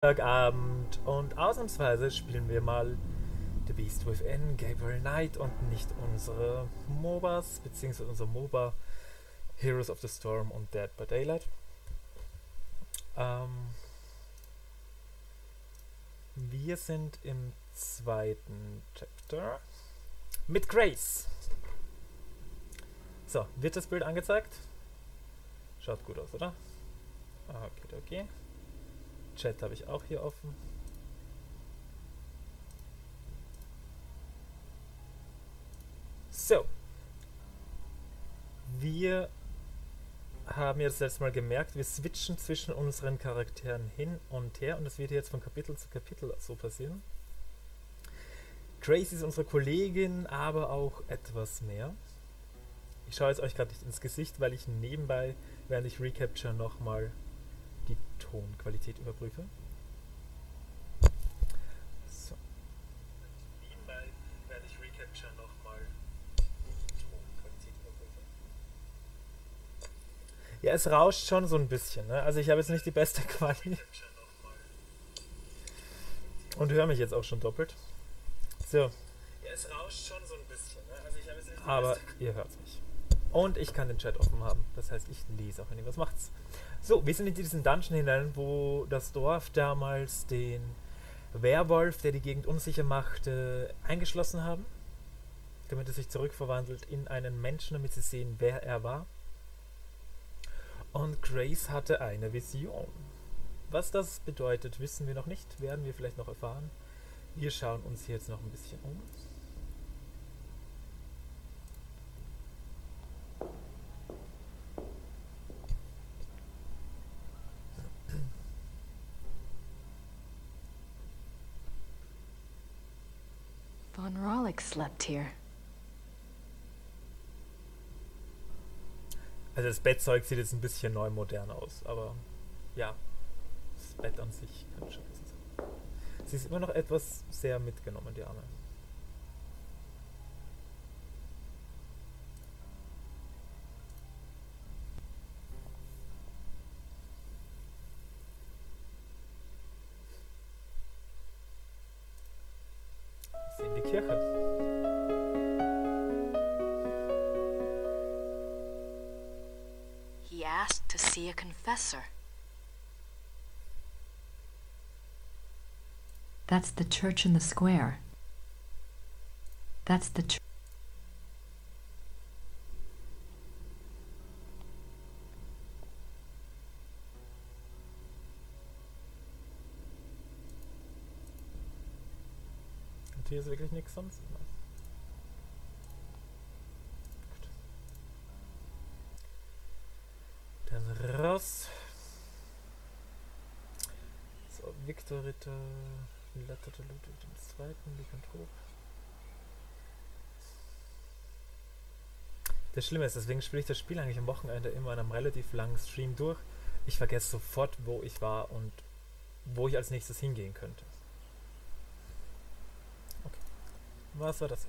Abend und ausnahmsweise spielen wir mal The Beast Within, Gabriel Knight und nicht unsere MOBAs, beziehungsweise unser MOBA Heroes of the Storm und Dead by Daylight. Wir sind im zweiten Chapter mit Grace. So, wird das Bild angezeigt? Schaut gut aus, oder? Okay. Chat habe ich auch hier offen. So. Wir haben jetzt letztes Mal gemerkt, wir switchen zwischen unseren Charakteren hin und her und das wird jetzt von Kapitel zu Kapitel so passieren. Grace ist unsere Kollegin, aber auch etwas mehr. Ich schaue jetzt euch gerade nicht ins Gesicht, weil ich nebenbei, während ich Recapture, nochmal die Tonqualität überprüfe. So. Nebenbei werde ich Recapture nochmal die Tonqualität überprüfen. Ja, es rauscht schon so ein bisschen, ne? Also ich habe jetzt nicht die beste Qualität. Und höre mich jetzt auch schon doppelt. So. Ja, es rauscht schon so ein bisschen, ne? Also ich habe jetzt nicht die aber ihr hört mich. Und ich kann den Chat offen haben. Das heißt, ich lese auch, wenn ihr was macht's. So, wir sind in diesen Dungeon hinein, wo das Dorf damals den Werwolf, der die Gegend unsicher machte, eingeschlossen haben. Damit er sich zurückverwandelt in einen Menschen, damit sie sehen, wer er war. Und Grace hatte eine Vision. Was das bedeutet, wissen wir noch nicht. Werden wir vielleicht noch erfahren. Wir schauen uns hier jetzt noch ein bisschen um. Von Rollick slept here. Also das Bettzeug sieht jetzt ein bisschen neu modern aus, aber ja, das Bett an sich kann schon besser sein. Sie ist immer noch etwas sehr mitgenommen, die Arme. Sie in die Kirche. He asked to see a confessor. That's the church in the square. That's the church. Und hier ist wirklich nichts sonst. Dann raus. So, Victor Ritter, Letter der Ludwig II. Lykantrop. Das Schlimme ist, deswegen spiele ich das Spiel eigentlich am Wochenende immer in einem relativ langen Stream durch. Ich vergesse sofort, wo ich war und wo ich als nächstes hingehen könnte. Okay. Was war das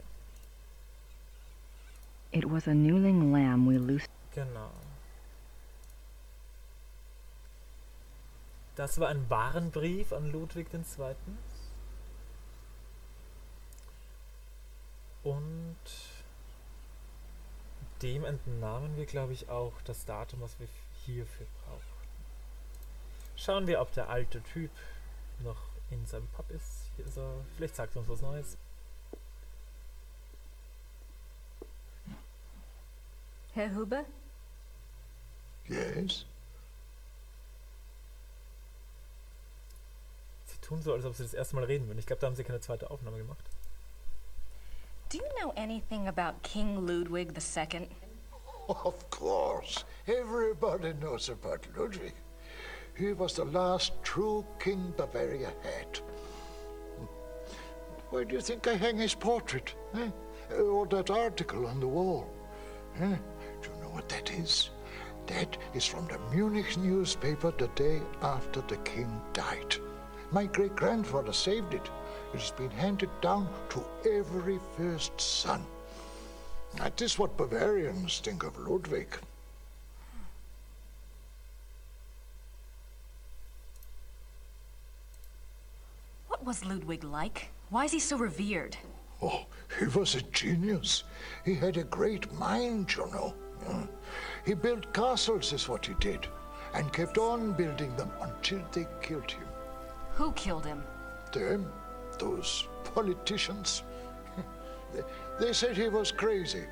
hier? It was a newling lamb we loosed. Genau. Das war ein Warenbrief an Ludwig II. Und dem entnahmen wir, glaube ich, auch das Datum, was wir hierfür brauchen. Schauen wir, ob der alte Typ noch in seinem Pub ist. Hier ist er. Vielleicht sagt er uns was Neues. Herr Huber? Yes? Sie tun so, als ob sie das erste Mal reden würden. Ich glaube, da haben sie keine zweite Aufnahme gemacht. Do you know anything about King Ludwig II? Of course. Everybody knows about Ludwig. He was the last true king Bavaria had. Why do you think I hang his portrait? Eh? Or that article on the wall? Eh? Do you know what that is? That is from the Munich newspaper the day after the king died. My great-grandfather saved it. It has been handed down to every first son. That is what Bavarians think of Ludwig. What was Ludwig like? Why is he so revered? Oh, he was a genius. He had a great mind, you know. He built castles, is what he did, and kept on building them until they killed him. Who killed him? Them, those politicians. They said he was crazy.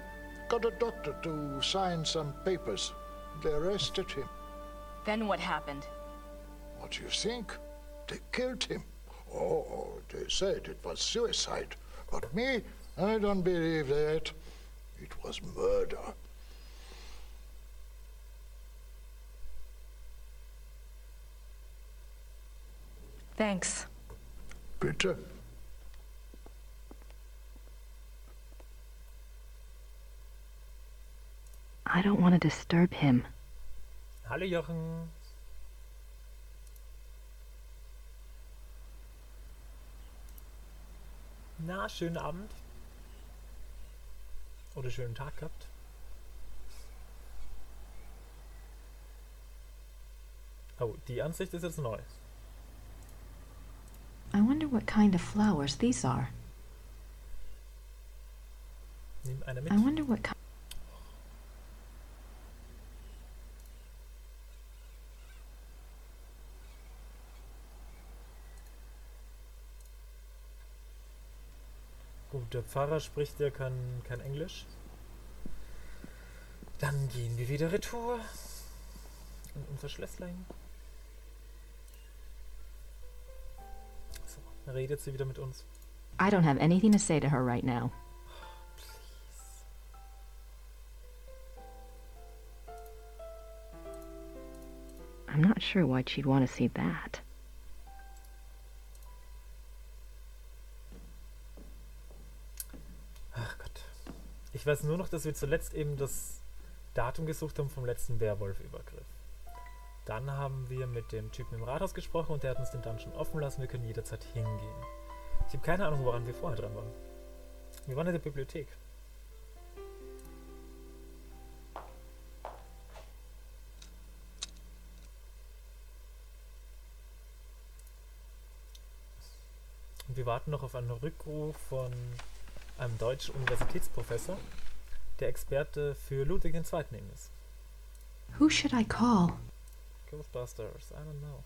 Got a doctor to sign some papers. They arrested him. Then what happened? What do you think? They killed him. Oh, they said it was suicide. But me, I don't believe that. It was murder. Thanks. Bitte. I don't want to disturb him. Hallo Jochen. Na, schönen Abend. Oder schönen Tag gehabt. Oh, die Ansicht ist jetzt neu. I wonder what kind of flowers these are. Nimm eine mit. I wonder what kind. Gut, der Pfarrer spricht ja kein Englisch. Dann gehen wir wieder retour. Und unser Schlösslein. So, dann redet sie wieder mit uns. I don't have anything to say to her right now. Please. I'm not sure why she'd want to see that. Ach Gott. Ich weiß nur noch, dass wir zuletzt eben das Datum gesucht haben vom letzten Werwolf-Übergriff. Dann haben wir mit dem Typen im Rathaus gesprochen und der hat uns den Dungeon offen lassen. Wir können jederzeit hingehen. Ich habe keine Ahnung, woran wir vorher dran waren. Wir waren in der Bibliothek. Und wir warten noch auf einen Rückruf von einem deutschen Universitätsprofessor, der Experte für Ludwig II. Eben ist. Who should I call? Ghostbusters, I don't know.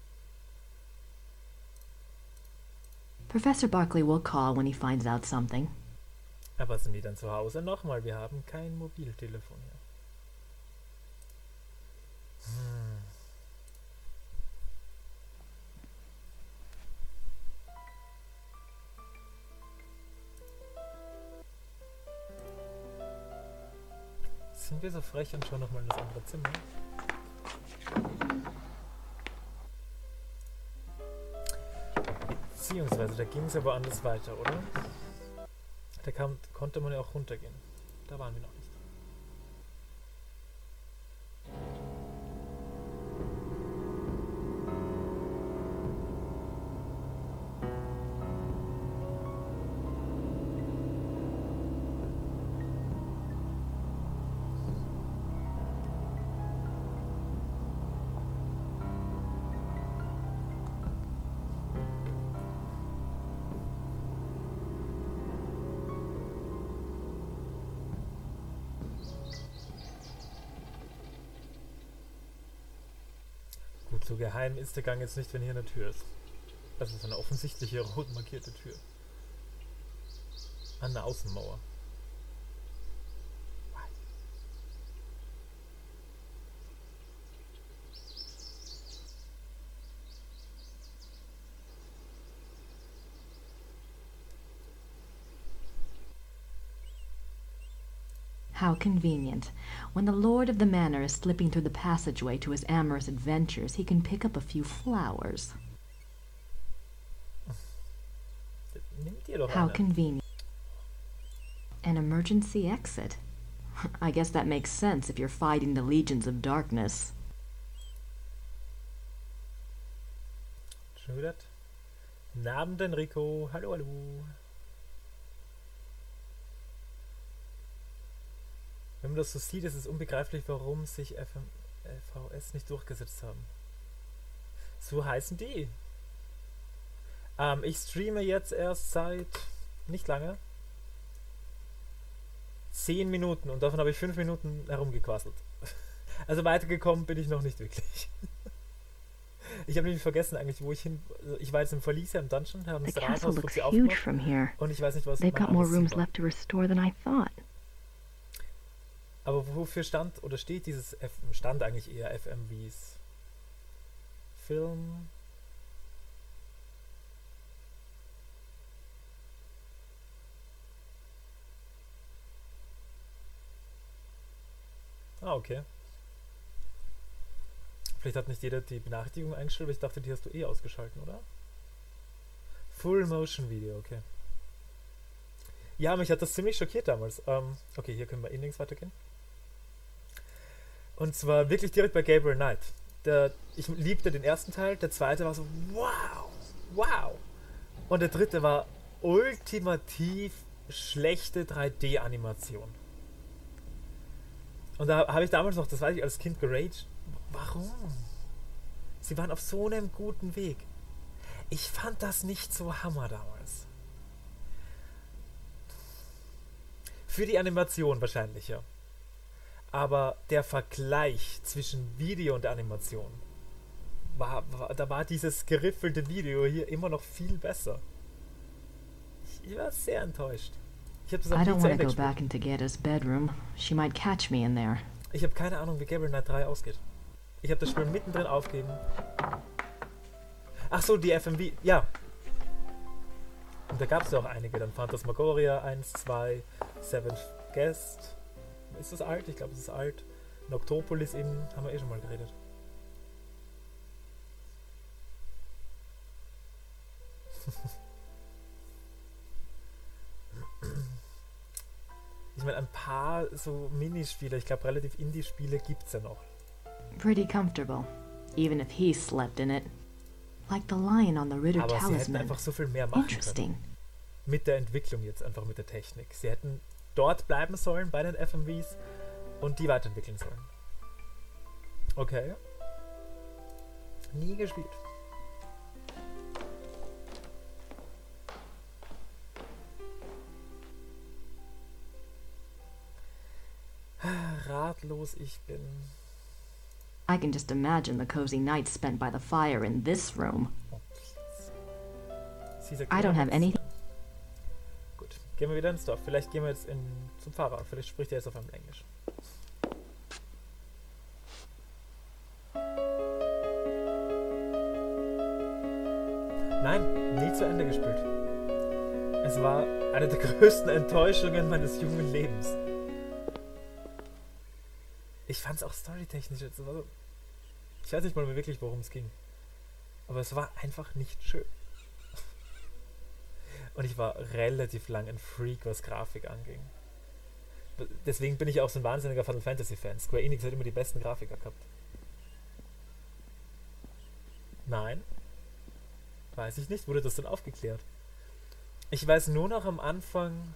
Professor Barkley will call when he finds out something. Aber sind die dann zu Hause? Nochmal, wir haben kein Mobiltelefon hier. Sind wir so frech und schauen nochmal in das andere Zimmer? Beziehungsweise, da ging es ja woanders weiter, oder? Da konnte man ja auch runtergehen. Da waren wir noch nicht. Gut, so geheim ist der Gang jetzt nicht, wenn hier eine Tür ist. Das ist eine offensichtliche rot markierte Tür. An der Außenmauer. How convenient. When the lord of the manor is slipping through the passageway to his amorous adventures, he can pick up a few flowers. Nimmt ihr doch How eine. convenient. An emergency exit. I guess that makes sense if you're fighting the legions of darkness. Schon wieder? Guten Abend, Enrico. Hallo, hallo. Wenn man das so sieht, ist es unbegreiflich, warum sich FMVs nicht durchgesetzt haben. So heißen die. Ich streame jetzt erst seit nicht lange 10 Minuten und davon habe ich 5 Minuten herumgequasselt. Also weitergekommen bin ich noch nicht wirklich. Ich habe nämlich vergessen eigentlich, wo ich hin... Also ich war jetzt im Verlies im Dungeon, haben The das castle Rathaus looks kurz huge aufgemacht from here. und ich weiß nicht, was They've mein got more anderes Ziel rooms war. left to restore than I thought. Aber wofür stand oder steht dieses stand eigentlich eher FMVs? Film... Ah, okay. Vielleicht hat nicht jeder die Benachrichtigung eingestellt, aber ich dachte, die hast du eh ausgeschalten, oder? FullMotionVideo, okay. Ja, mich hat das ziemlich schockiert damals. Okay, hier können wir links weitergehen. Und zwar wirklich direkt bei Gabriel Knight. Ich liebte den ersten Teil, der zweite war so, wow, wow. Und der dritte war ultimativ schlechte 3D-Animation. Und da habe ich damals noch, das weiß ich, als Kind geraged. Warum? Sie waren auf so einem guten Weg. Ich fand das nicht so Hammer damals. Für die Animation wahrscheinlich, ja. Aber der Vergleich zwischen Video und Animation, da war dieses geriffelte Video hier immer noch viel besser. Ich war sehr enttäuscht. Ich habe das auch I nie don't zu want Ende to go gespielt. back into Getta's bedroom. She might catch me in there. Ich habe keine Ahnung, wie Gabriel Knight 3 ausgeht. Ich habe das Spiel mittendrin aufgegeben. Ach so, die FMV, ja. Und da gab es ja auch einige. Dann Phantasmagoria 1, 2, Seventh Guest. Ist das alt? Ich glaube, es ist alt. Noctopolis eben, haben wir eh schon mal geredet. Ich meine, ein paar so Minispiele, ich glaube relativ Indie-Spiele gibt es ja noch. Pretty comfortable, even if he slept in it. Like the lion on the Ritter Aber sie hätten talisman. einfach so viel mehr machen können. Interesting. Mit der Entwicklung jetzt, einfach mit der Technik. Sie hätten dort bleiben sollen bei den FMVs und die weiterentwickeln sollen. Okay. Nie gespielt. Ratlos ich bin. I can just imagine the cozy nights spent by the fire in this room. Oh, Sie sagt I don't immer have nichts. any... Gut, gehen wir wieder ins Dorf. Vielleicht gehen wir jetzt zum Fahrer. Vielleicht spricht er jetzt auf einmal Englisch. Nein, nie zu Ende gespielt. Es war eine der größten Enttäuschungen meines jungen Lebens. Ich fand es auch storytechnisch jetzt so. Ich weiß nicht mal mehr wirklich, worum es ging. Aber es war einfach nicht schön. Und ich war relativ lang ein Freak, was Grafik anging. Deswegen bin ich auch so ein wahnsinniger Final Fantasy Fan. Square Enix hat immer die besten Grafiker gehabt. Nein. Weiß ich nicht. Wurde das dann aufgeklärt? Ich weiß nur noch am Anfang...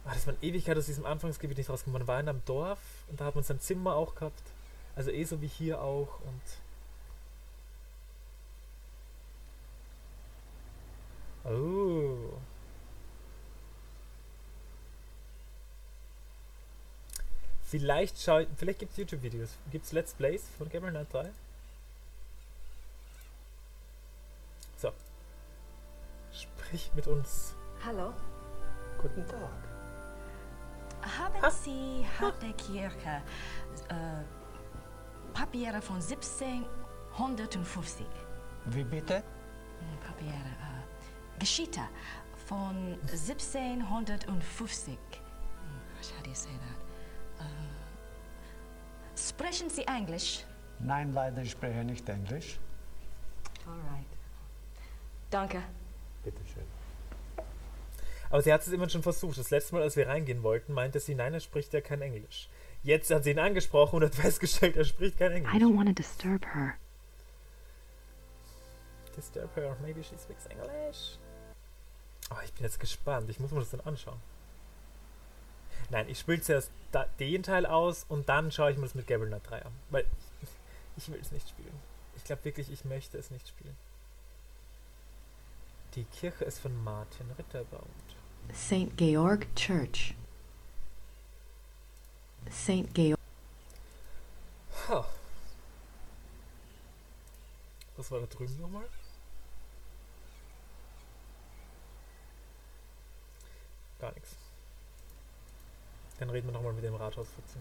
das war eine Ewigkeit aus diesem Anfangsgebiet nicht rausgekommen. Man war in einem Dorf und da hat man sein Zimmer auch gehabt. Also eh so wie hier auch. Und oh. Vielleicht gibt es YouTube-Videos. Gibt es Let's Plays von Gabriel Knight 3? So. Sprich mit uns. Hallo. Guten Tag. Haben Sie hat der Kirche Papiere von 1750? Wie bitte? Papiere, Geschichte von 1750. How do you say that? Sprechen Sie Englisch? Nein, leider, ich spreche nicht Englisch. Alright. Danke. Bitteschön. Aber sie hat es immer schon versucht. Das letzte Mal, als wir reingehen wollten, meinte sie, nein, er spricht ja kein Englisch. Jetzt hat sie ihn angesprochen und hat festgestellt, er spricht kein Englisch. I don't want to disturb her. Disturb her, maybe she speaks English. Oh, ich bin jetzt gespannt. Ich muss mir das dann anschauen. Nein, ich spiele zuerst den Teil aus und dann schaue ich mir das mit Gabriel Knight 3 an. Weil ich will es nicht spielen. Ich glaube wirklich, ich möchte es nicht spielen. Die Kirche ist von Martin Ritter erbaut. St. Georg Church. St. Georg. Ha. Was war da drüben nochmal? Gar nichts. Dann reden wir nochmal mit dem Rathausfuzzi.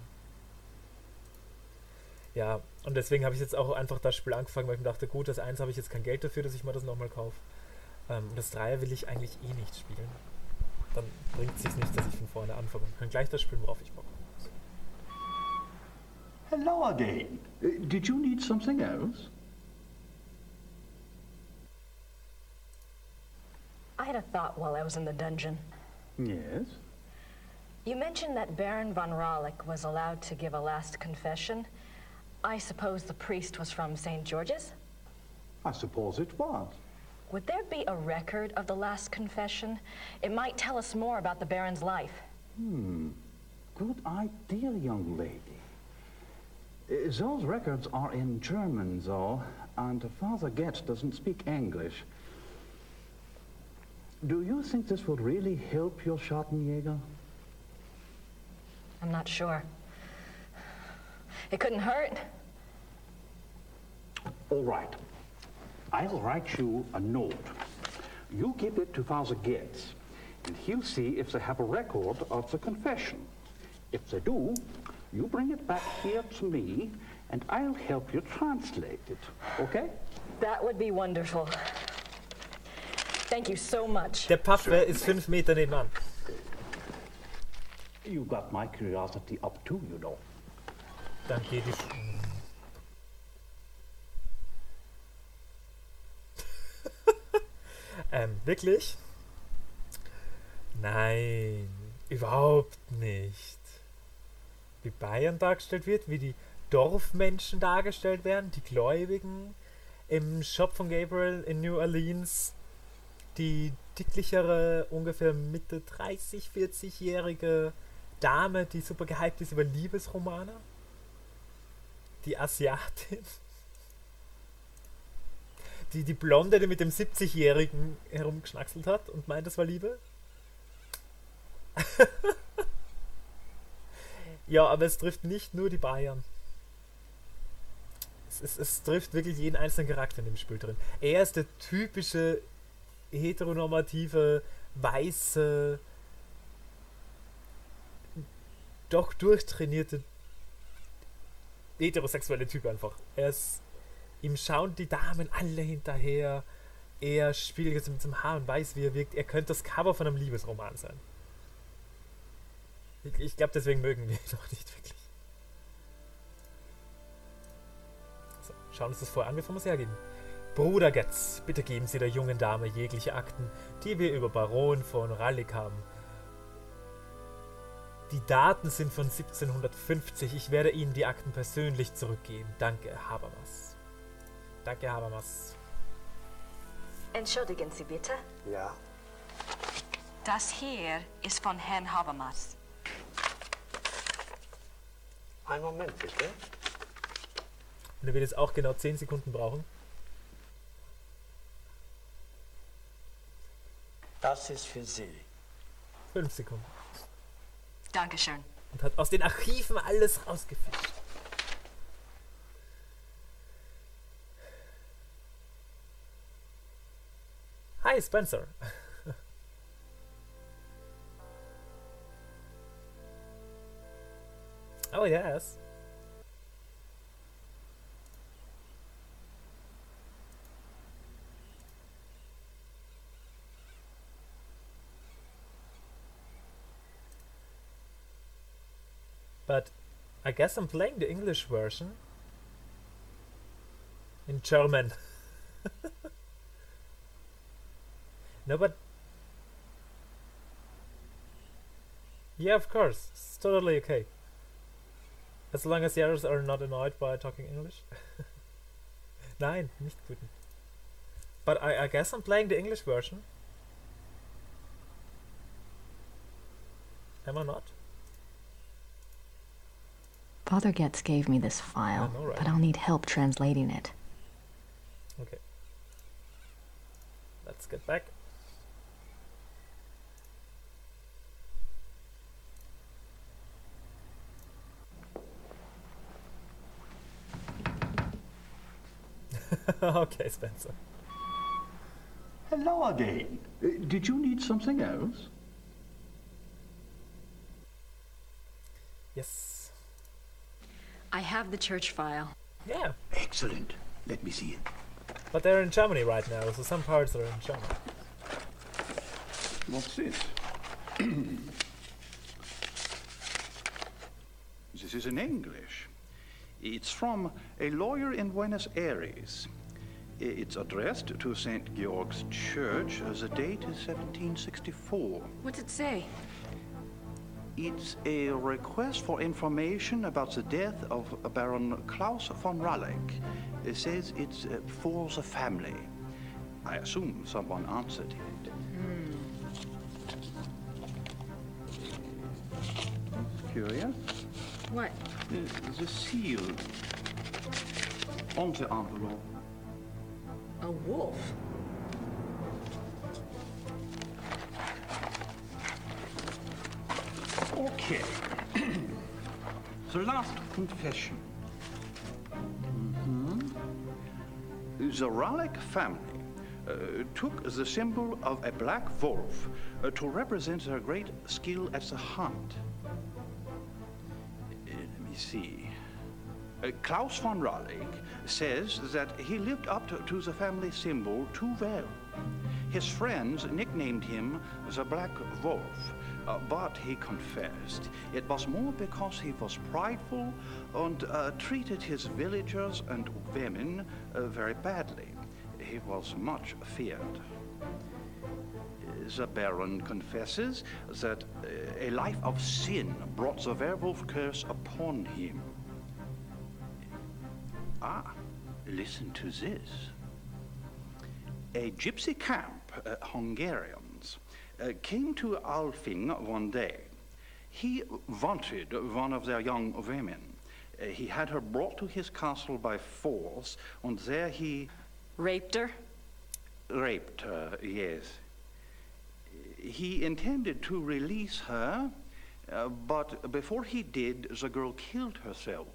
Ja, und deswegen habe ich jetzt auch einfach das Spiel angefangen, weil ich mir dachte, gut, das 1 habe ich jetzt kein Geld dafür, dass ich mir das nochmal kaufe. Das 3 will ich eigentlich eh nicht spielen. Dann bringt es sich nicht, dass ich von vorne anfange. Ich kann gleich das spielen, worauf ich Bock habe. Hello again. Did you need something else? I had a thought while I was in the dungeon. Yes? You mentioned that Baron von Rawlik was allowed to give a last confession. I suppose the priest was from St. George's? I suppose it was. Would there be a record of the last confession? It might tell us more about the Baron's life. Good idea, young lady. Those records are in German, though, and Father Getz doesn't speak English. Do you think this would really help your Schattenjäger? I'm not sure. It couldn't hurt. All right. I'll write you a note. You give it to Father Getz, and he'll see if they have a record of the confession. If they do, you bring it back here to me, and I'll help you translate it. Okay? That would be wonderful. Thank you so much. Der Paffe ist 5 Meter nebenan. You got my curiosity up too, you know. Dann geht die... Wirklich? Nein, überhaupt nicht. Wie Bayern dargestellt wird, wie die Dorfmenschen dargestellt werden, die Gläubigen im Shop von Gabriel in New Orleans, die dicklichere, ungefähr Mitte 30, 40-jährige Dame, die super gehypt ist über Liebesromane, die Asiatin, die Blonde, die mit dem 70-Jährigen herumgeschnackselt hat und meint, das war Liebe. Ja, aber es trifft nicht nur die Bayern. Es trifft wirklich jeden einzelnen Charakter in dem Spiel drin. Er ist der typische heteronormative, weiße, doch durchtrainierte heterosexuelle Typ einfach. Ihm schauen die Damen alle hinterher. Er spielt jetzt mit seinem Haar und weiß, wie er wirkt. Er könnte das Cover von einem Liebesroman sein. Ich glaube, deswegen mögen wir ihn noch nicht wirklich. So, schauen uns das vorher an, bevor wir es hergeben. Bruder Getz, bitte geben Sie der jungen Dame jegliche Akten, die wir über Baron von Rallik haben. Die Daten sind von 1750. Ich werde Ihnen die Akten persönlich zurückgeben. Danke, Habermas. Danke, Habermas. Entschuldigen Sie bitte. Ja. Das hier ist von Herrn Habermas. Einen Moment, bitte. Und er wird jetzt auch genau 10 Sekunden brauchen. Das ist für Sie. 5 Sekunden. Dankeschön. Und hat aus den Archiven alles rausgefischt. Hi, Spencer. Oh, yes. But I guess I'm playing the English version in German. No, but yeah, of course, it's totally okay. As long as the others are not annoyed by talking English. Nein, nicht wütend. But I guess I'm playing the English version. Am I not? Father Getz gave me this file, I know, right? but I'll need help translating it. Okay. Let's let's get back. Okay, Spencer. Hello again. Did you need something else? Yes. I have the church file. Yeah. Excellent. Let me see it. But they're in Germany right now, so some parts are in German. What's this? This is in English. It's from a lawyer in Buenos Aires. It's addressed to St. Georg's Church. The date is 1764. What's it say? It's a request for information about the death of Baron Klaus von Ralleck. It says it's for the family. I assume someone answered it. Curious? What? The seal on the envelope. A wolf? Okay. The last confession. The Ralleck family took the symbol of a black wolf to represent their great skill at the hunt. Let me see. Klaus von Ralleck says that he lived up to the family symbol too well. His friends nicknamed him the Black Wolf, but he confessed it was more because he was prideful and treated his villagers and women very badly. He was much feared. The Baron confesses that a life of sin brought the werewolf curse upon him. Listen to this. A gypsy camp, Hungarians, came to Alfing one day. He wanted one of their young women. He had her brought to his castle by force, and there he... Raped her? Raped her, yes. He intended to release her, but before he did, the girl killed herself.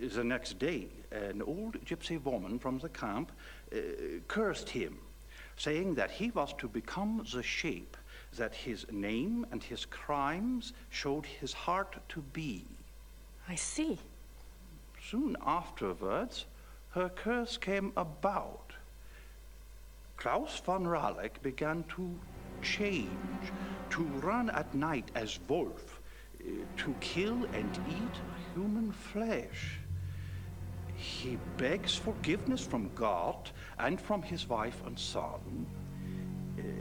The next day, an old gypsy woman from the camp cursed him, saying that he was to become the shape that his name and his crimes showed his heart to be. I see. Soon afterwards, her curse came about. Klaus von Ralleck began to change, to run at night as wolf, to kill and eat human flesh. He begs forgiveness from God and from his wife and son.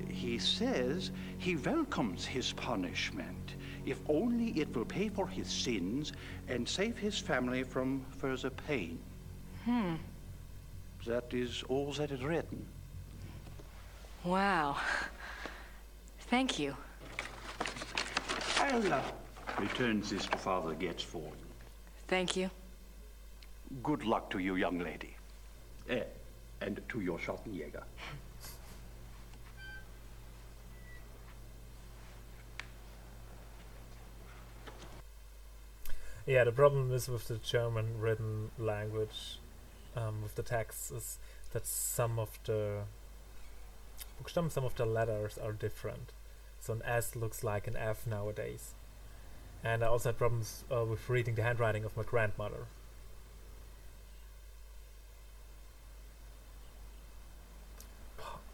He says he welcomes his punishment, if only it will pay for his sins and save his family from further pain. That is all that is written. Wow. Thank you. I'll return this to Father Getz for you. Thank you. Good luck to you, young lady. And to your Schattenjäger. Yeah, the problem is with the German written language, with the text, is that some of the letters are different. So an S looks like an F nowadays. And I also had problems with reading the handwriting of my grandmother.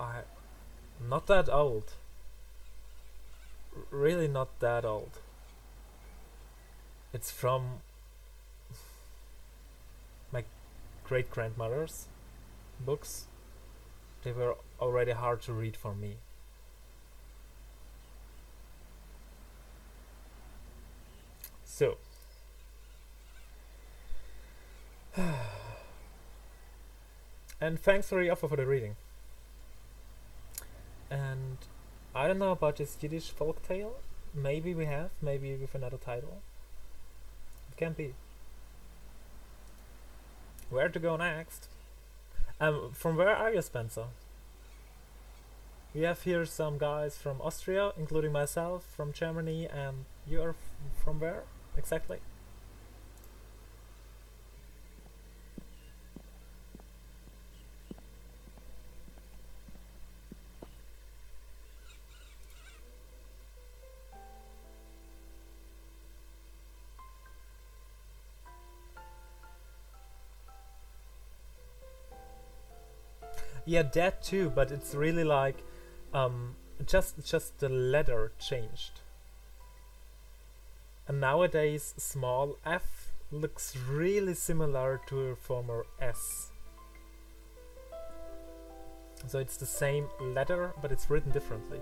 I'm not that old. Really not that old. It's from my great-grandmother's books. They were already hard to read for me. So, and thanks for the offer for the reading. And I don't know about this Yiddish folktale. Maybe we have, maybe with another title. It can be. Where to go next? From where are you, Spencer? We have here some guys from Austria, including myself, from Germany, and you are from where exactly? Yeah, that too, but it's really like just the letter changed. And nowadays small f looks really similar to a former s. So it's the same letter, but it's written differently.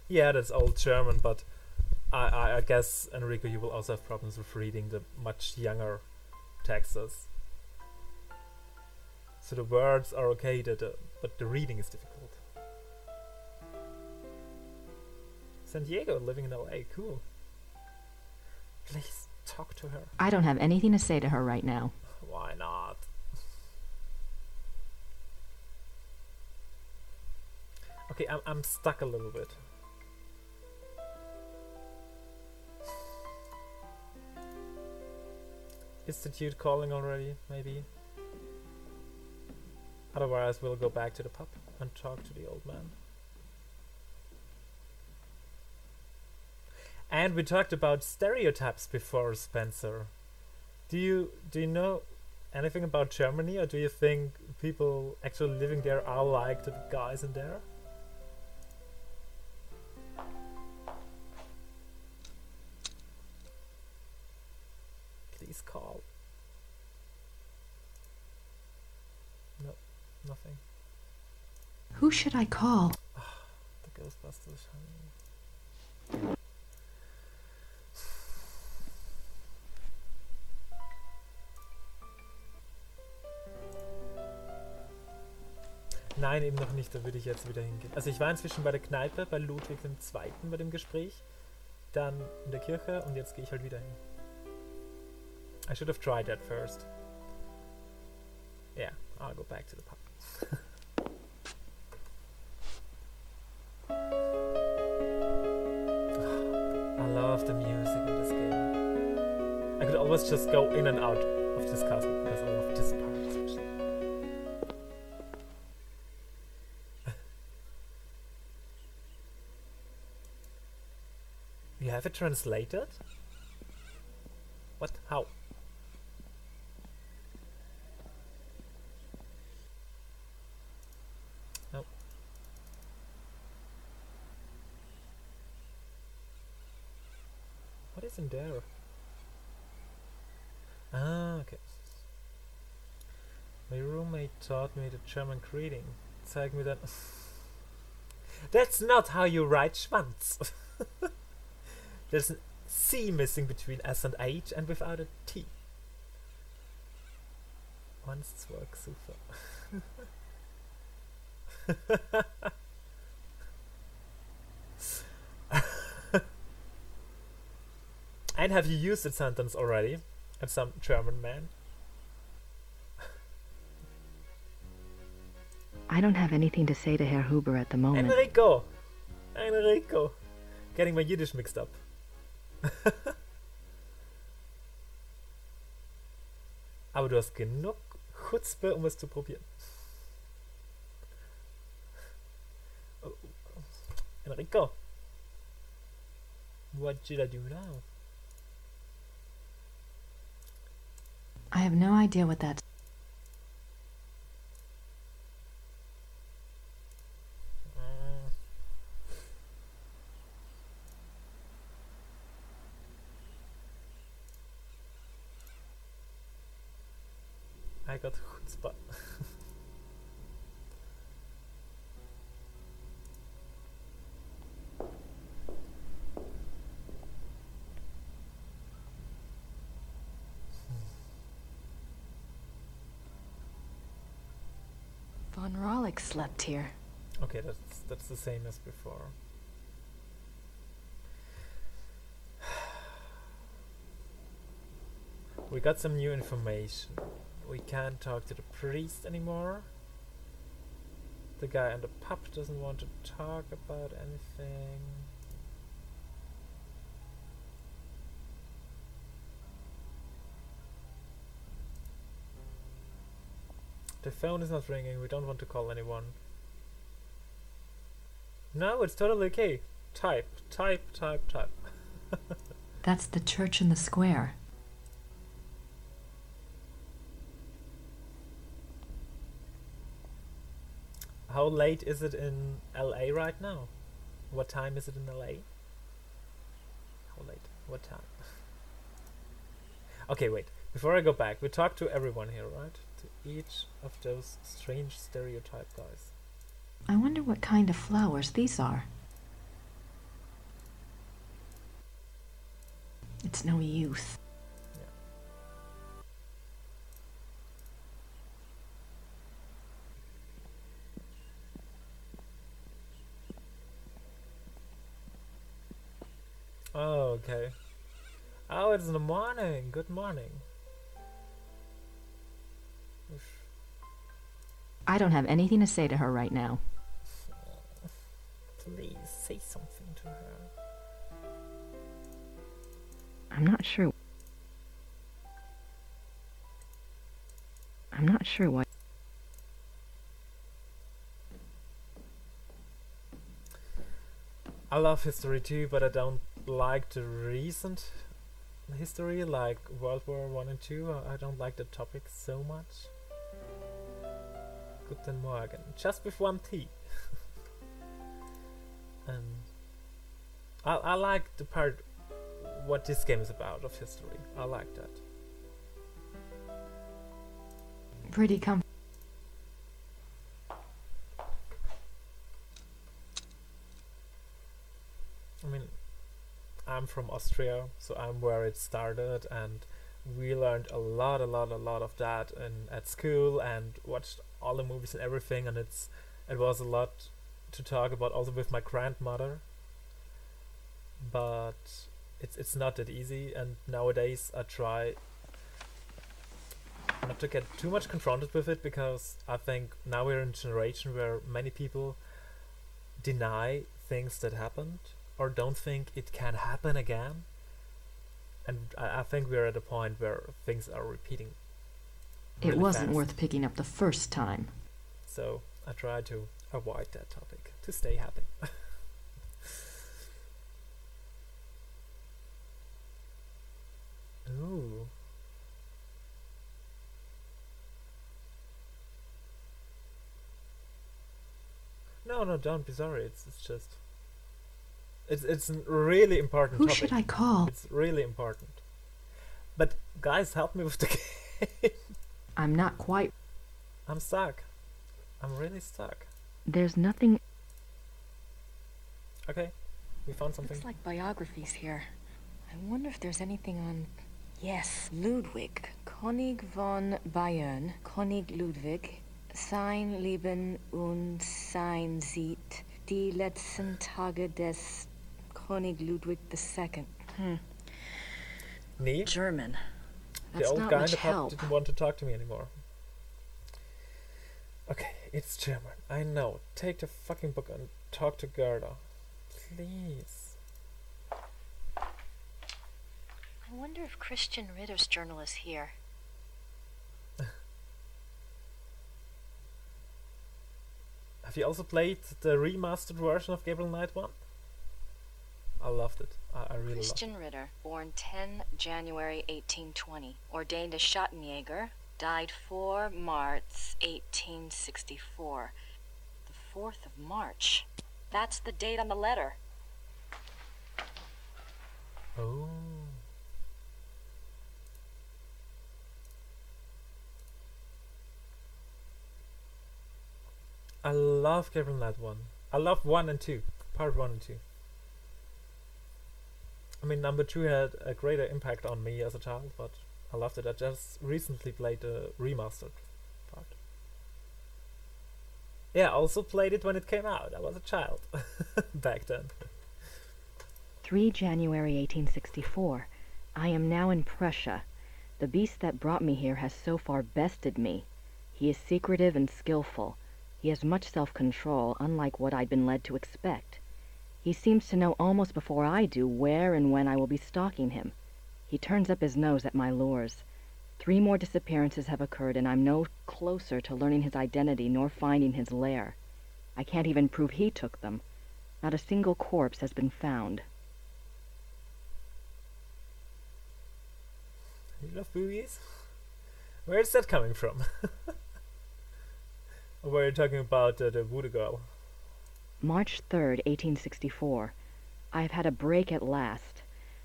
Yeah, that's old German, but I guess, Enrico, you will also have problems with reading the much younger texts. So the words are okay, but the reading is difficult. San Diego, living in LA, cool. Please talk to her. I don't have anything to say to her right now. Why not? Okay, I'm stuck a little bit. Is the dude calling already, maybe? Otherwise we'll go back to the pub and talk to the old man. And we talked about stereotypes before, Spencer. Do you know anything about Germany, or do you think people actually living there are like the guys in there? Please call. No, nothing. Who should I call? The Ghostbusters, honey. Nein, eben noch nicht, da würde ich jetzt wieder hingehen. Also ich war inzwischen bei der Kneipe, bei Ludwig II. Bei dem Gespräch, dann in der Kirche und jetzt gehe ich halt wieder hin. I should have tried that first. Yeah, I'll go back to the pub. I love the music in this game. I could always just go in and out of this castle because I love this part especially. You have it translated? What? How? No. What is in there? Ah, okay. My roommate taught me the German greeting. Zeig mir dann. That's not how you write Schwanz. There's an C missing between S and H and without a T. Wandswerk super. And have you used that sentence already at some German man? I don't have anything to say to Herr Huber at the moment. Enrico! Enrico! Getting my Yiddish mixed up. Aber du hast genug Chutzpe, um es zu probieren. Oh. Enrico! What should I do now? I have no idea what that's. I got chutzpah. Von Rollick slept here. Okay, that's the same as before. We got some new information. We can't talk to the priest anymore. The guy in the pub doesn't want to talk about anything. The phone is not ringing. We don't want to call anyone. No, it's totally okay. Type. That's the church in the square. How late is it in LA right now? What time is it in LA? How late? What time? Okay, wait. Before I go back, we talked to everyone here, right? To each of those strange stereotype guys. I wonder what kind of flowers these are. It's no use. Oh, okay. Oh, it's in the morning. Good morning. Oof. I don't have anything to say to her right now. Please say something to her. I'm not sure what. I love history too, but I don't like the recent history, like World War I and II. I don't like the topic so much. Guten Morgen. Just with one T. I like the part what this game is about of history. I like that. Pretty I mean, I'm from Austria, so I'm where it started, and we learned a lot of that at school and watched all the movies and everything, and it was a lot to talk about also with my grandmother. But it's not that easy, and nowadays I try not to get too much confronted with it, because I think now we're in a generation where many people deny things that happened or don't think it can happen again, and I think we're at a point where things are repeating really It wasn't fast. worth picking up the first time. So I try to avoid that topic to stay happy. Ooh. No, don't be sorry. It's just it's a really important Who topic. should I call? It's really important. But guys, help me with the game. I'm not quite. I'm stuck. I'm really stuck. There's nothing. Okay, we found something. Looks like biographies here. I wonder if there's anything on... Yes, Ludwig. König von Bayern. König Ludwig. Sein Leben und sein Sieg. Die letzten Tage des König Ludwig II. Nee, German. the That's old not guy in much the pub help. didn't want to talk to me anymore. Okay, it's German. I know. Take the fucking book and talk to Gerda. Please. I wonder if Christian Ritter's journal is here. Have you also played the remastered version of Gabriel Knight 1? I loved it. I really loved it. Christian Ritter, born 10 January 1820, ordained a Schattenjäger, died 4 March 1864. The 4th of March. That's the date on the letter. Oh. I love Gabriel Knight 1. I love 1 and 2. Part 1 and 2. I mean, number 2 had a greater impact on me as a child, but I loved it. I just recently played the remastered part. Yeah, I also played it when it came out. I was a child back then. 3 January 1864. I am now in Prussia. The beast that brought me here has so far bested me. He is secretive and skillful. He has much self-control, unlike what I'd been led to expect. He seems to know almost before I do where and when I will be stalking him. He turns up his nose at my lures. 3 more disappearances have occurred, and I'm no closer to learning his identity nor finding his lair. I can't even prove he took them. Not a single corpse has been found. You love boobies? Where is that coming from? Or were you talking about the voodoo girl? March 3rd, 1864. I have had a break at last.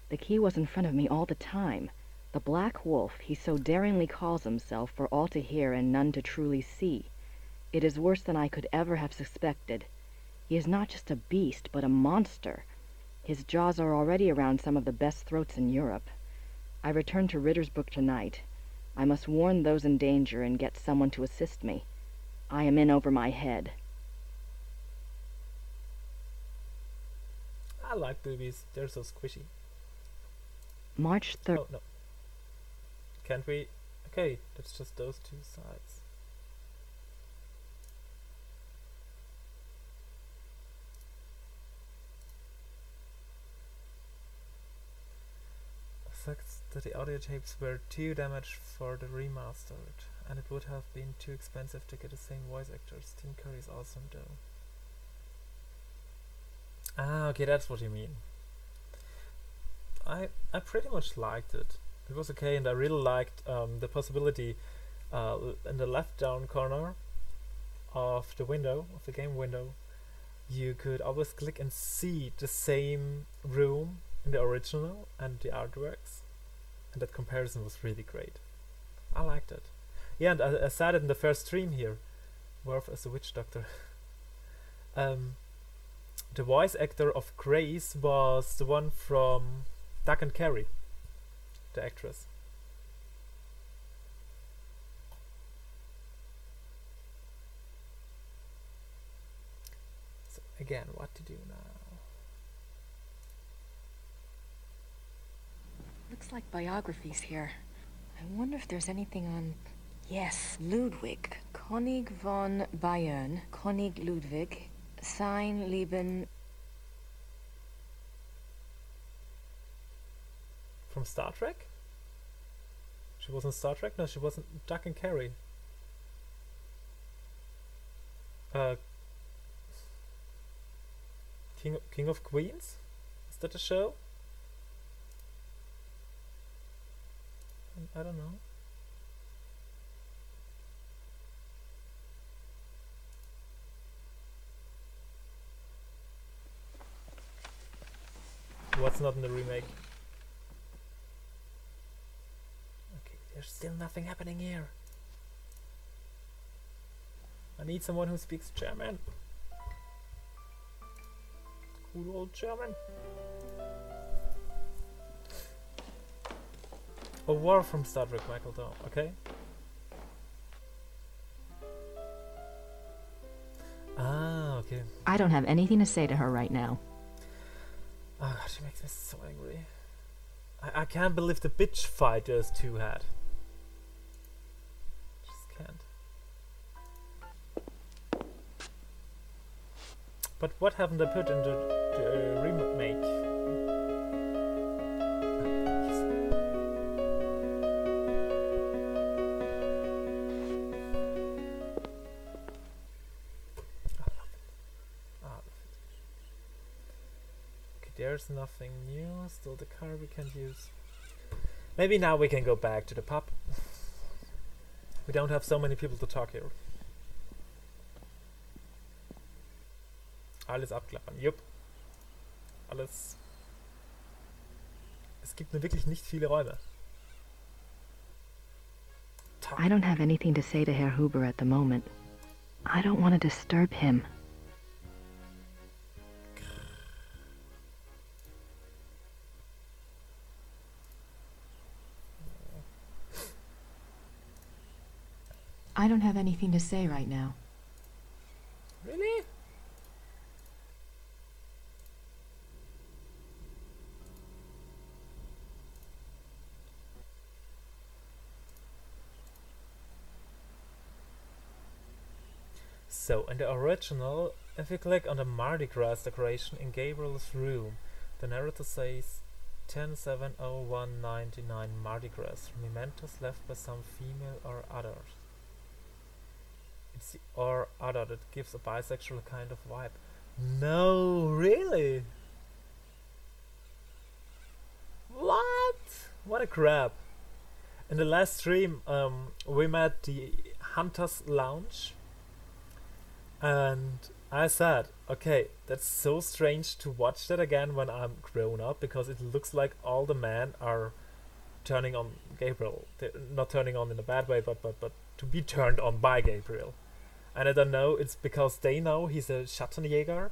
The key was in front of me all the time. The Black Wolf, he so daringly calls himself, for all to hear and none to truly see. It is worse than I could ever have suspected. He is not just a beast, but a monster. His jaws are already around some of the best throats in Europe. I return to Rittersburg tonight. I must warn those in danger and get someone to assist me. I am in over my head. I like boobies. They're so squishy. March 3rd. Oh, no. Can't we? Okay, that's just those 2 sides. Sucks that the audio tapes were too damaged for the remastered, and it would have been too expensive to get the same voice actors. Tim Curry's awesome though. Ah, okay, that's what you mean. I pretty much liked it. It was okay, and I really liked the possibility in the left down corner of the window, of the game window, you could always click and see the same room in the original and the artworks, and that comparison was really great. I liked it. Yeah, and I said it in the first stream here. Werwolf as a witch doctor. The voice actor of Grace was the one from Duck and Carrie, the actress. So again, what to do now? Looks like biographies here. I wonder if there's anything on... Yes, Ludwig. König von Bayern. König Ludwig. Sein Leben... From Star Trek? She was in Star Trek? No, she was in Duck and Carrie. King of Queens? Is that a show? I don't know. What's not in the remake? Okay, there's still nothing happening here. I need someone who speaks German. Good old German. A war from Star Trek, Michael Dahl. Okay. Ah, okay. I don't have anything to say to her right now. Oh god, she makes me so angry. I can't believe the bitch fight those two had. Just can't. But what haven't they put in the remake? There's nothing new, still the car we can use. Maybe now we can go back to the pub. We don't have so many people to talk here. Alles abklappern, jupp. Alles. Es gibt nur wirklich nicht viele Räume. I don't have anything to say to Herr Huber at the moment. I don't want to disturb him. I don't have anything to say right now. Really? So, in the original, if you click on the Mardi Gras decoration in Gabriel's room, the narrator says 10/7/01/99 Mardi Gras, mementos left by some female or other. It's the or other that gives a bisexual kind of vibe. No, really? What? What a crap. In the last stream, we met the Hunter's Lounge, and I said, okay, that's so strange to watch that again when I'm grown up, because it looks like all the men are turning on Gabriel. They're not turning on in a bad way, but to be turned on by Gabriel. And I don't know, it's because they know he's a Schattenjäger,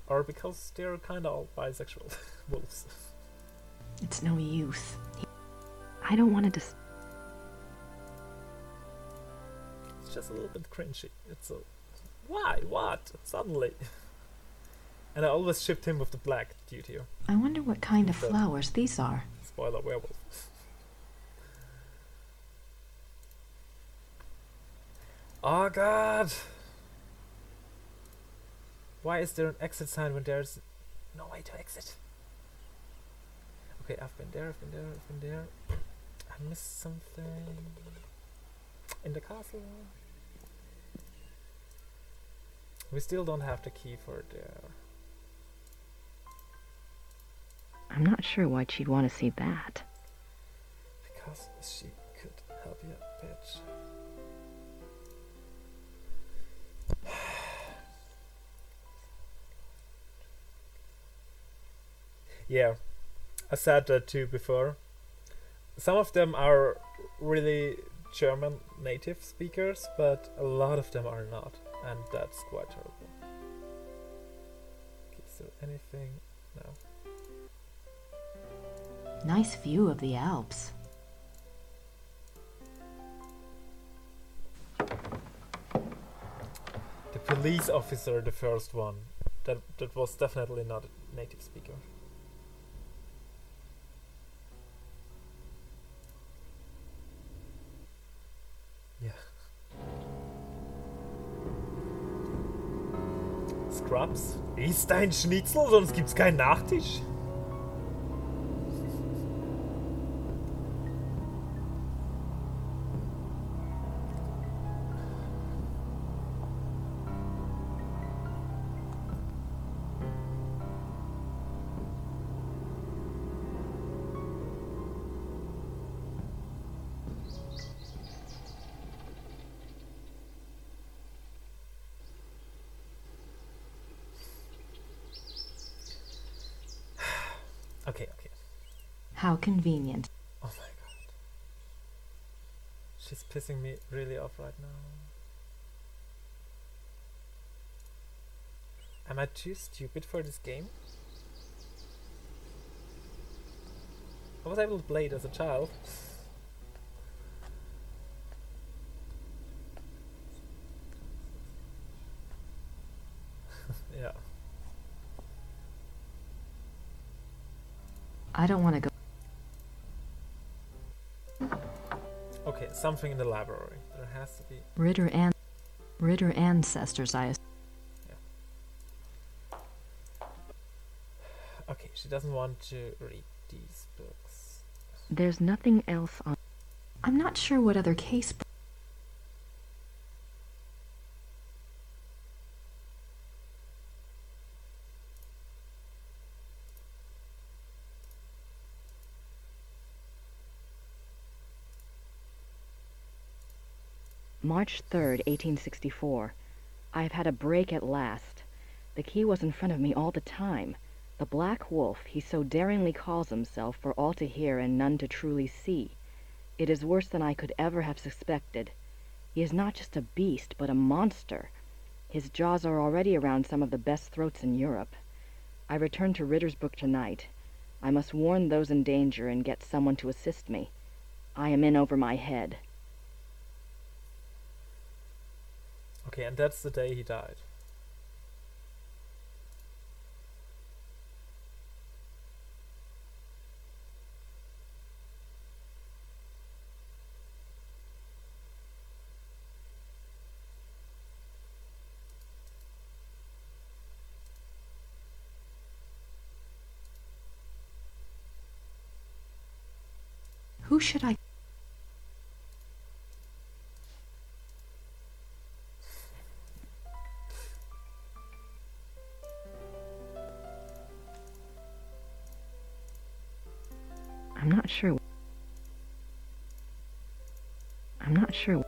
or because they're kind of all bisexual wolves. It's no use. I don't want to just... It's just a little bit cringy. It's a... Why? What? Suddenly. And I always shipped him with the black due to you. I wonder what kind of flowers these are. Spoiler, werewolf. Oh god! Why is there an exit sign when there's no way to exit? Okay, I've been there, I've been there, I've been there. I missed something. In the castle? We still don't have the key for there. I'm not sure why she'd want to see that. Because she could help you, bitch. Yeah, I said that too before. Some of them are really German native speakers, but a lot of them are not, and that's quite terrible. Okay, is there anything? No. Nice view of the Alps. The police officer, the first one, that was definitely not a native speaker. Yeah. Scrubs? Ist ein Schnitzel, sonst gibt's keinen Nachtisch. Okay. How convenient. Oh my god. She's pissing me really off right now. Am I too stupid for this game? I was able to play it as a child. Yeah. I don't want to go. Okay, something in the library. There has to be. Ritter ancestors, I assume. Yeah. Okay, she doesn't want to read these books. There's nothing else on... I'm not sure what other case... March 3rd, 1864. I have had a break at last. The key was in front of me all the time. The Black Wolf, he so daringly calls himself, for all to hear and none to truly see. It is worse than I could ever have suspected. He is not just a beast, but a monster. His jaws are already around some of the best throats in Europe. I return to Ritter's book tonight. I must warn those in danger and get someone to assist me. I am in over my head. Okay, and that's the day he died. Who should I... I'm not sure. I'm not sure.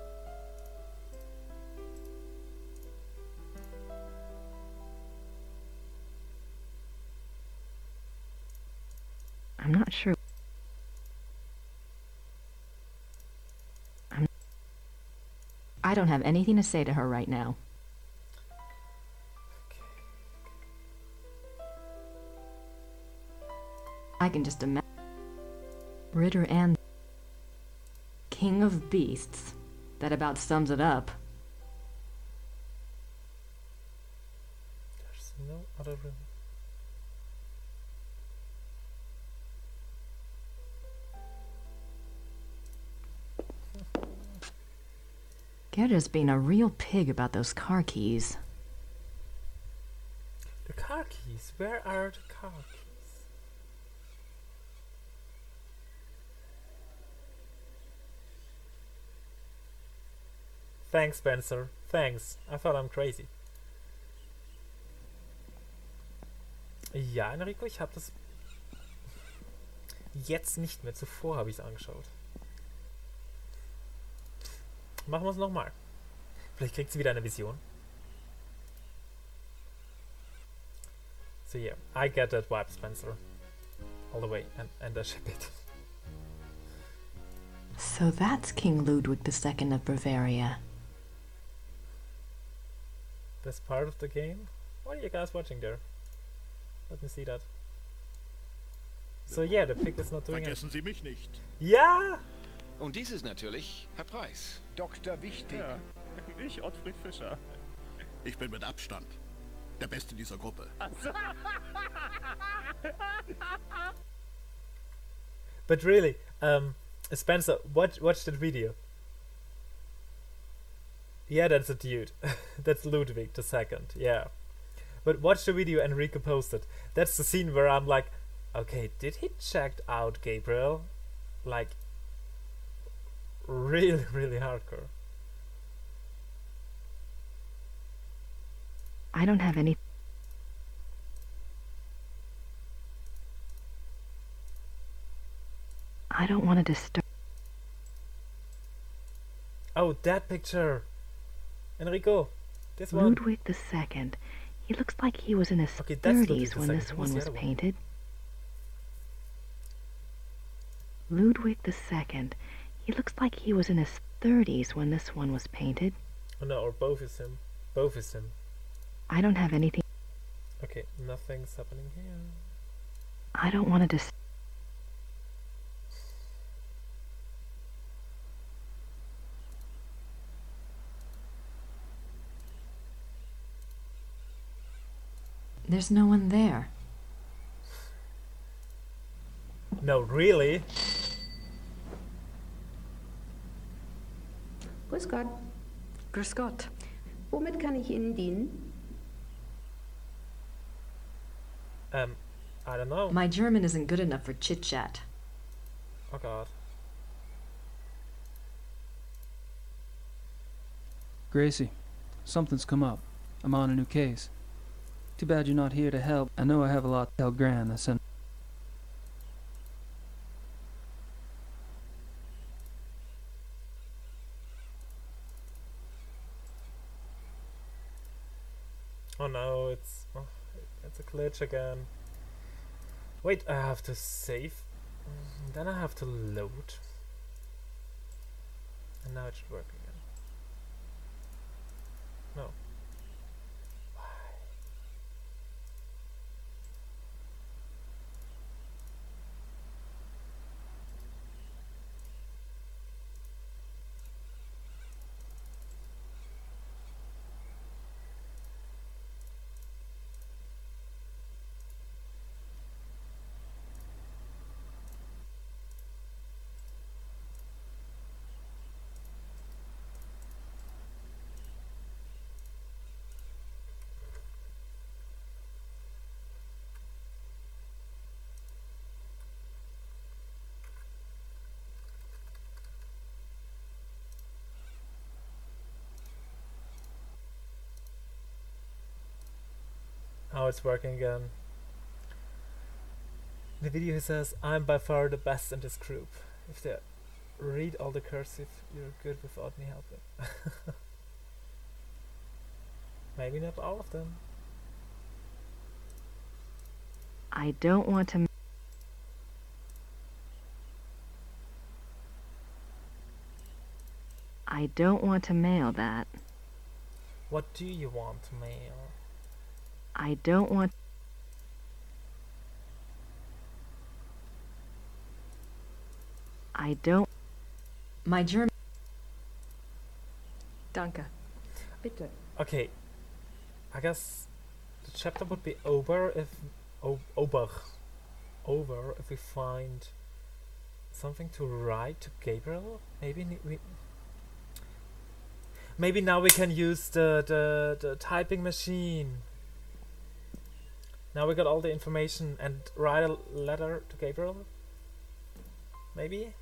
I'm not sure. I don't have anything to say to her right now. I can just imagine. Ritter and King of Beasts. That about sums it up. There's no other room. Gerda's being a real pig about those car keys. The car keys? Where are the car keys? Thanks, Spencer. Thanks. I thought I'm crazy. Ja, Enrico, ich habe das jetzt nicht mehr. Zuvor habe ich es angeschaut. Machen wir es nochmal. Vielleicht kriegt sie wieder eine Vision. So yeah, I get that vibe, Spencer. All the way, and I ship it. So that's King Ludwig II of Bavaria. Best part of the game? What are you guys watching there? Let me see that. So yeah, the pig is not doing it. Vergessen Sie mich nicht. Ja! Und dies ist natürlich Herr Preis. Dr. Wichtig. Ja, ich, Ottfried Fischer. Ich bin mit Abstand der Beste dieser Gruppe. But really, Spencer, watch that video. Yeah, that's a dude. That's Ludwig II, yeah. But watch the video Enrico posted. That's the scene where I'm like, okay, did he check out Gabriel? Like, really, really hardcore. I don't have any... I don't want to disturb... Oh, that picture! Enrico, this one. Ludwig II. He looks like he was in his 30s when this one was painted. Ludwig II. He looks like he was in his 30s when this one was painted. Oh no, or both is him. Both is him. I don't have anything... Okay, nothing's happening here. I don't want to There's no one there. No, really? Grüß Gott. Grüß Gott. Womit kann ich Ihnen dienen? I don't know. My German isn't good enough for chit-chat. Oh god. Gracie, something's come up. I'm on a new case. Too bad you're not here to help. I know I have a lot to tell Gran. I sent... Oh no, it's a glitch again. Wait, I have to save. Then I have to load. And now it should work again. No. Why? Oh, it's working again. In the video he says, I'm by far the best in this group. If they read all the cursive, you're good without me helping. Maybe not all of them. I don't want to... I don't want to mail that. What do you want to mail? I don't want... I don't... My German... Danke. Bitte. Okay. I guess the chapter would be over if... over if we find something to write to Gabriel. Maybe now we can use the typing machine. Now we got all the information and write a letter to Gabriel. Maybe.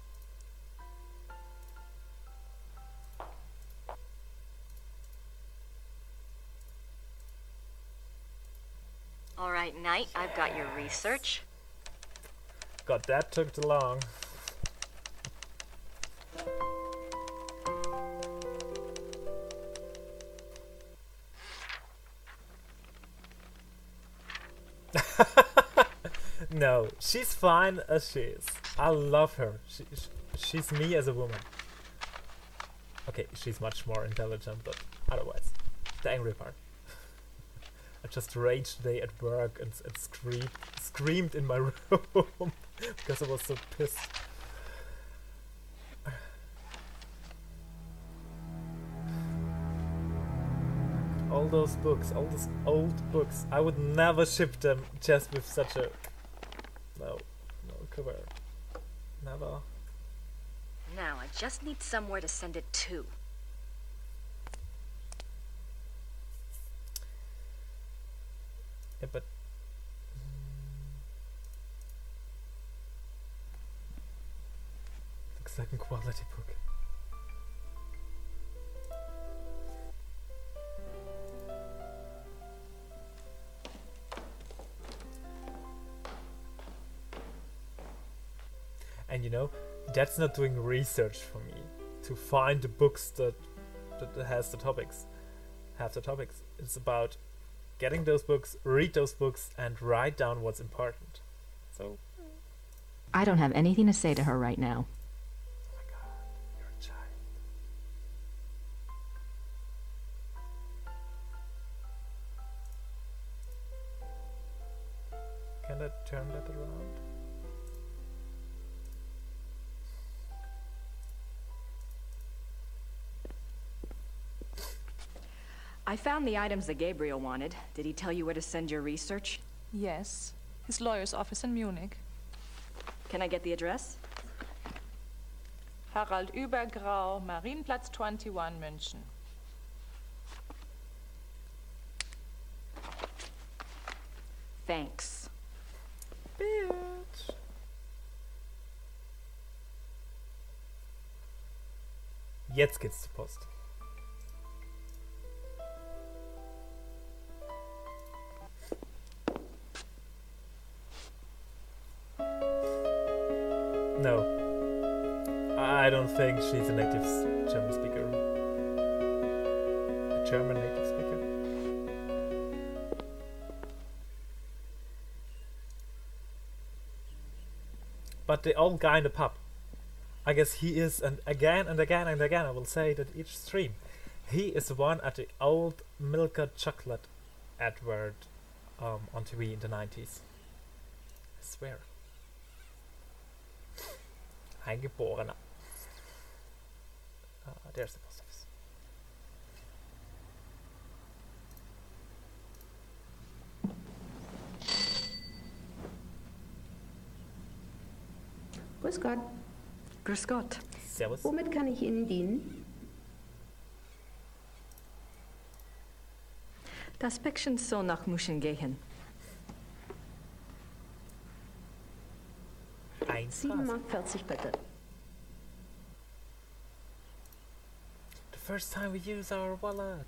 All right, Knight, I've got your research. God, that took too long. No, she's fine as she is. I love her. She's me as a woman. Okay, she's much more intelligent, but otherwise, the angry part. I just raged today at work and screamed in my room because I was so pissed. All those books, all those old books, I would never ship them just with such a... No cover. Never. Now, I just need somewhere to send it to. Yeah, but... looks like a quality book. And you know, that's not doing research for me to find the books that has the topics, have the topics. It's about getting those books, read those books, and write down what's important. So I don't have anything to say to her right now. oh my god, you're a child. Can I turn that around? I found the items that Gabriel wanted. Did he tell you where to send your research? Yes, his lawyer's office in Munich. Can I get the address? Harald Übergrau, Marienplatz 21, München. Thanks. Bitch. Jetzt geht's zur Post. No, I don't think she's a native German speaker. A German native speaker. But the old guy in the pub, I guess he is, and again and again and again I will say that each stream, he is the one at the old Milka Chocolate advert on TV in the 90s. I swear. Eingeborener. There's the post office. Grüß Gott. Grüß Gott. Servus. Womit kann ich Ihnen dienen? Das Päckchen soll nach München gehen. 7,40 Mark bitte. The first time we use our wallet.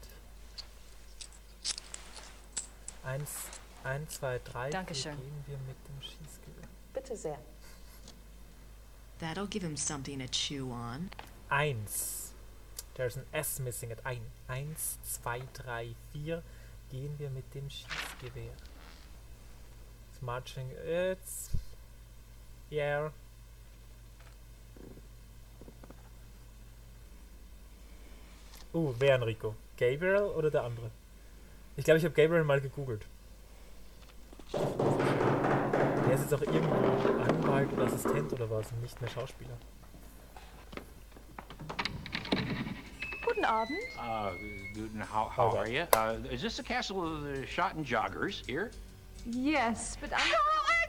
1, 2, 3, Dankeschön. gehen wir mit dem Schießgewehr. Bitte sehr. That'll give him something to chew on. 1. There's an S missing at 1. 1, 2, 3, 4. Gehen wir mit dem Schießgewehr. It's marching. It's... Yeah. Wer, Enrico? Gabriel oder der andere? Ich glaube, ich habe Gabriel mal gegoogelt. Der ist jetzt auch irgendwo Anwalt oder Assistent oder was und nicht mehr Schauspieler. Guten Abend. How are you? Is this the castle of the Schattenjägers here? Yes, but I'm... How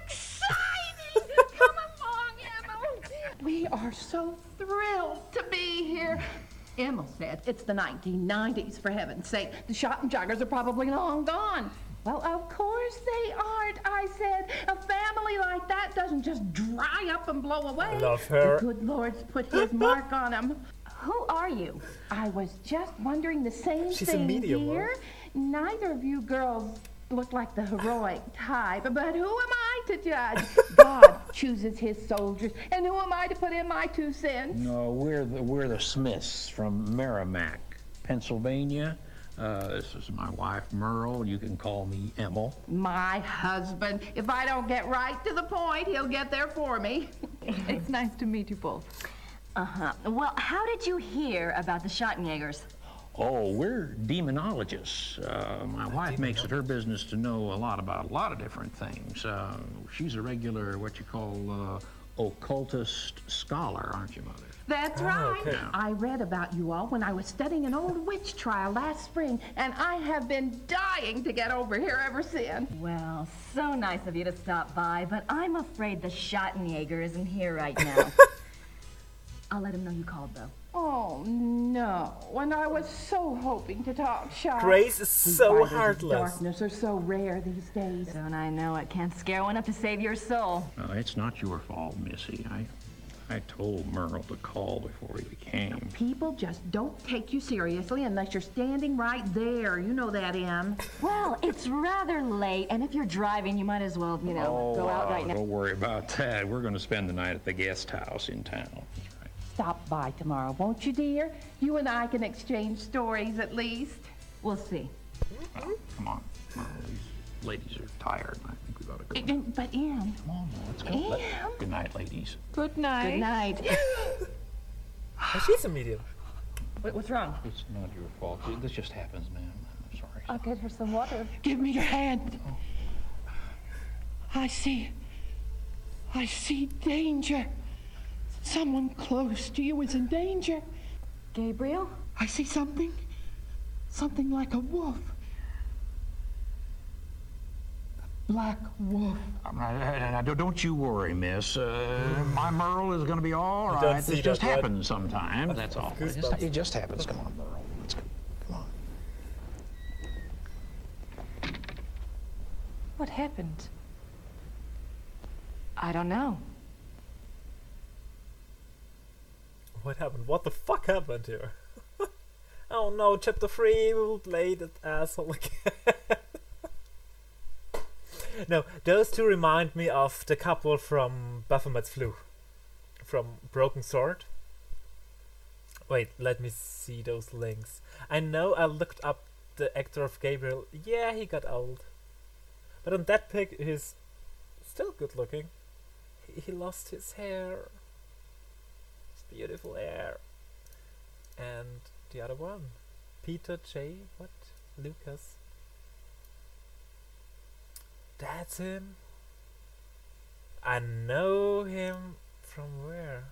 exciting! Come along, Emil. We are so thrilled to be here. Emil said it's the 1990s, for heaven's sake. The Schattenjägers are probably long gone. Well, of course they aren't, I said. A family like that doesn't just dry up and blow away. I love her. The good Lord's put his mark on them. Who are you? I was just wondering the same She's a thing, medium, dear. right? Neither of you girls look like the heroic type, but who am I to judge? God chooses his soldiers, and who am I to put in my 2 cents? No, we're the Smiths from Merrimack, Pennsylvania. This is my wife, Merle. You can call me Emil. My husband. If I don't get right to the point, he'll get there for me. It's nice to meet you both. Well, how did you hear about the Schattenjägers? Oh, we're demonologists. My wife makes it her business to know a lot about a lot of different things. She's a regular, what you call, occultist scholar, aren't you, Mother? That's right. Okay. I read about you all when I was studying an old witch trial last spring, and I have been dying to get over here ever since. Well, so nice of you to stop by, but I'm afraid the Schattenjäger isn't here right now. I'll let him know you called, though. Oh, no. And I was so hoping to talk shop. Grace is so heartless. Darkness are so rare these days. Don't I know it? Can't scare one up to save your soul. It's not your fault, Missy. I told Merle to call before he came. People just don't take you seriously unless you're standing right there. You know that, Em. Well, it's rather late, and if you're driving, you might as well, go out right now. Don't worry about that. We're going to spend the night at the guest house in town. Stop by tomorrow, won't you, dear? You and I can exchange stories at least. We'll see. Come on. These ladies are tired. I think we ought to go. But, Em. Come on, let's go. Good night, ladies. Good night. Good night. She's a medium. What's wrong? It's not your fault. This just happens, ma'am. I'm sorry. I'll get her some water. Give me your hand. I see danger. Someone close to you is in danger. Gabriel? I see something like a wolf. A black wolf. Now, don't you worry, miss. My Merle is going to be all right. This just happens sometimes. That's all. It just happens. Come on, Merle. Let's go. Come on. What happened? I don't know. What happened? What the fuck happened here? Oh no, chapter 3, we will play that asshole again. No, those two remind me of the couple from Baphomet's Fluch. From Broken Sword. Wait, let me see those links. I know I looked up the actor of Gabriel. Yeah, he got old. But on that pic, he's still good looking. He lost his hair. Beautiful hair. And the other one, Peter J. What? Lucas. That's him. I know him from where?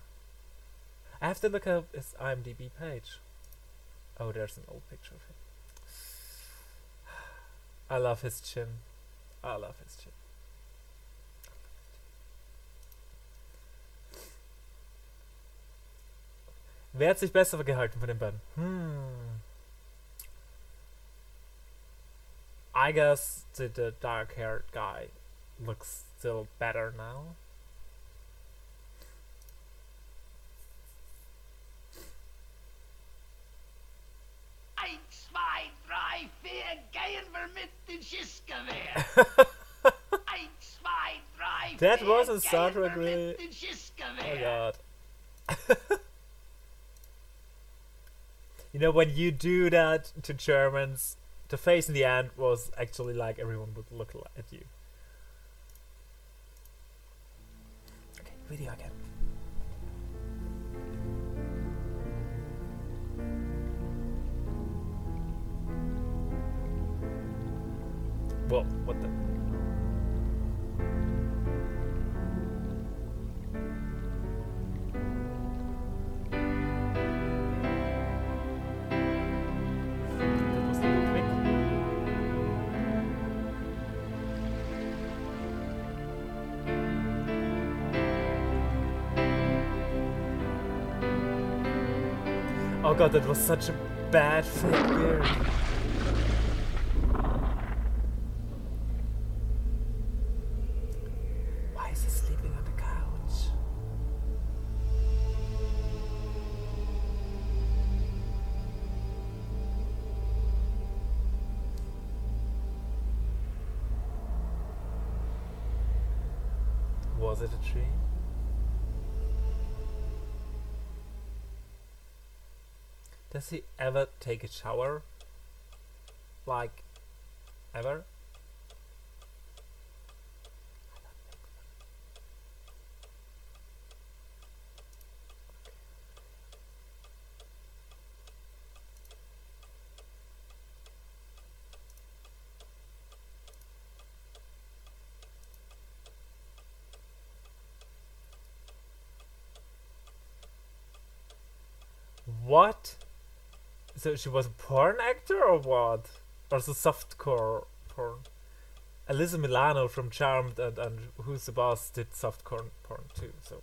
I have to look up his IMDb page. Oh, there's an old picture of him. I love his chin. I love his chin. Wer hat sich besser gehalten von den beiden? I guess the dark-haired guy looks still better now. Ein, zwei, drei, vier, gehen wir mit dem Schießgewehr. That wasn't Star Trek, really. Oh god. You know, when you do that to Germans, the face in the end was actually like everyone would look at you. Okay, video again. Whoa, what the? Oh god, that was such a bad fake beard. Why is he sleeping on the couch? Was it a tree? Does he ever take a shower? Like, ever? What? So she was a porn actor or what? Or the softcore porn? Alyssa Milano from Charmed and Who's the Boss did softcore porn too, so.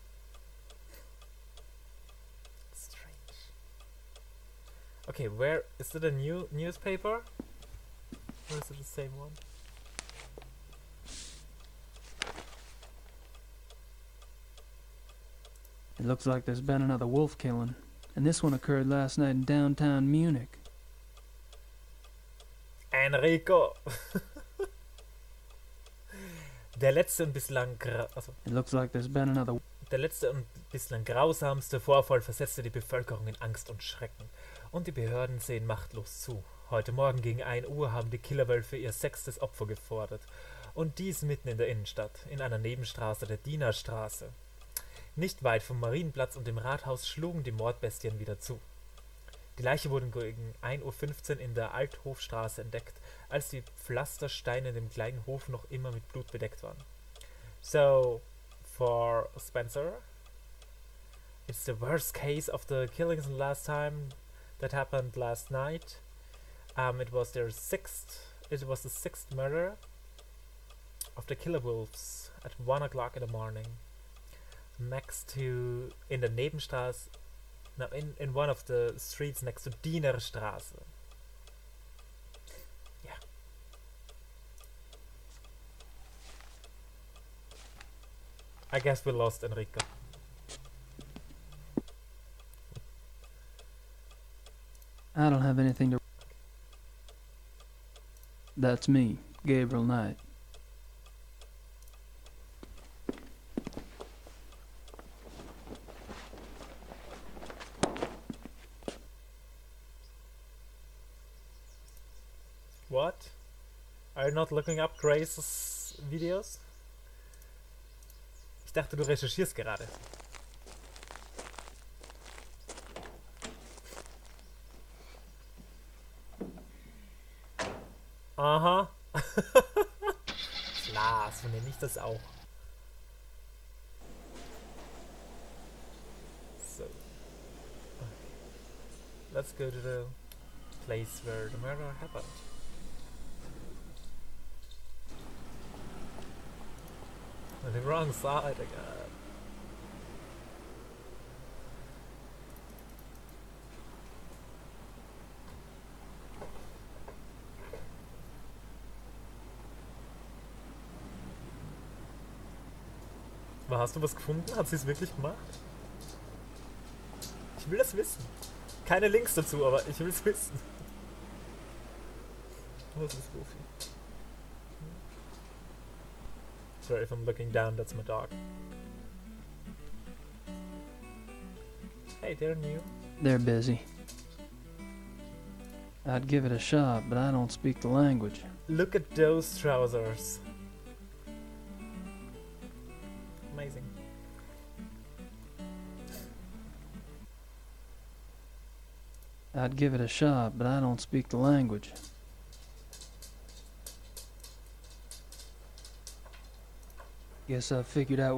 Strange. Okay, where is it a new newspaper? Or is it the same one? It looks like there's been another wolf killing. And this one occurred last night in downtown Munich. Enrico! Der letzte und bislang It looks like there's been another. Der letzte und bislang grausamste Vorfall versetzte die Bevölkerung in Angst und Schrecken. Und die Behörden sehen machtlos zu. Heute Morgen gegen 1 Uhr haben die Killerwölfe ihr 6. Opfer gefordert. Und dies mitten in der Innenstadt, in einer Nebenstraße der Dienerstraße. Nicht weit vom Marienplatz und dem Rathaus schlugen die Mordbestien wieder zu. Die Leiche wurde gegen 1:15 Uhr in der Althofstraße entdeckt, als die Pflastersteine in dem kleinen Hof noch immer mit Blut bedeckt waren. So, for Spencer, it's the worst case of the killings last time that happened last night. It was the sixth murder of the killer wolves at 1 o'clock in the morning. Next to, in the Nebenstraße, no, in one of the streets next to Dienerstraße. Yeah. I guess we lost Enrico. I don't have anything to. That's me, Gabriel Knight. What? Are you not looking up Grace's videos? Ich dachte, du recherchierst gerade. Aha. Klar, so nenne ich das auch. So. Okay. Let's go to the place where the murder happened. On the wrong side again. Aber hast du was gefunden? Hat sie es wirklich gemacht? Ich will das wissen. Keine Links dazu, aber ich will es wissen. Was ist Goofy? Sorry, if I'm looking down, that's my dog. Hey, they're new. They're busy. I'd give it a shot, but I don't speak the language. Look at those trousers. Amazing. I'd give it a shot, but I don't speak the language. Guess I figured out where